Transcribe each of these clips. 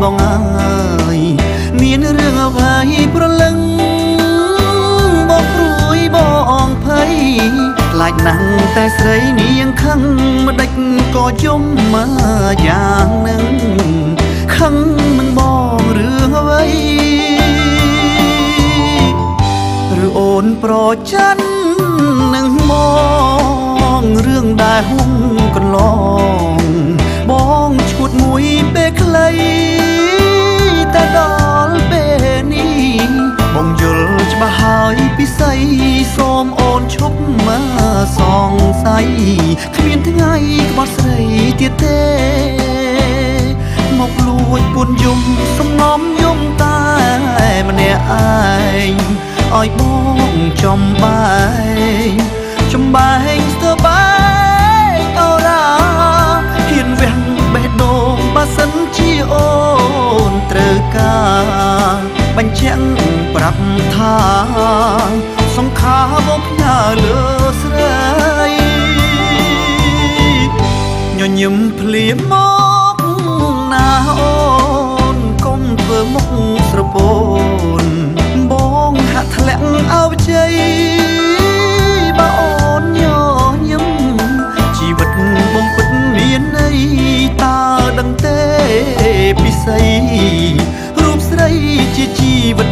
បងអើយមានរឿងអ្វីប្រលឹងបងព្រួយបងភ័យខ្លាចណាស់តែស្រីនាងខឹងម្ដេចក៏យំមកយ៉ាងនឹងខឹងមិនបងរឿងអ្វីឬអូនប្រច័ណ្ឌនឹងបងរឿងដែលហុំកន្លងបងឈួតមួយពេលខ្លីតែដល់ពេលនេះបងយល់ច្បាស់ហើយពិសីសូមអូនឈប់មកសង្ស័យគ្មានថ្ងៃក្បត់ស្រីទៀតទេមកលួចពួនយំសំងំយំតែម្នាក់ឯងឲ្យបងចំបែងស្ទើបែងអូរ៉ាហ៊ានវះបេះដូងបើសិនជាអូនត្រូវការបញ្ជាក់ប្រាប់ថាសង្ខារបងផ្ញើលើស្រីញញឹមភ្លាមមកណាអូនកុំធ្វើមុខស្រពោនបងហាក់ធ្លាក់អោបជ័យបើអូនញញឹមជីវិតបងពិតមានន័យតើដឹងទេពិសីរូបស្រីជាជីវិត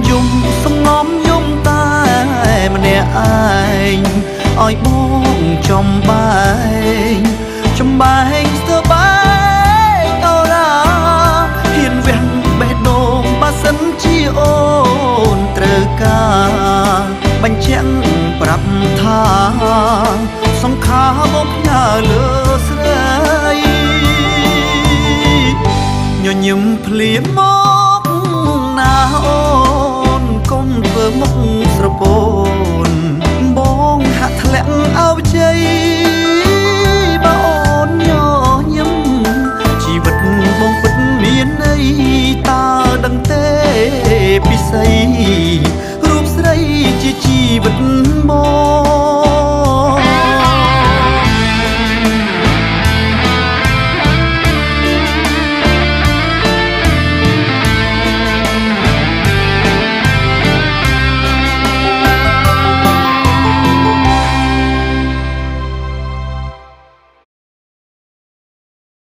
យំសំងំយំតែម្នាក់ឯងឲ្យបងចំបែងស្ទើបែងអូរ៉ាហ៊ានវះបេះដូងបើសិនជាអូនត្រូវការបញ្ជាក់ប្រាប់ថាសង្ខារបងផ្ញើលើស្រីញញឹមភ្លាម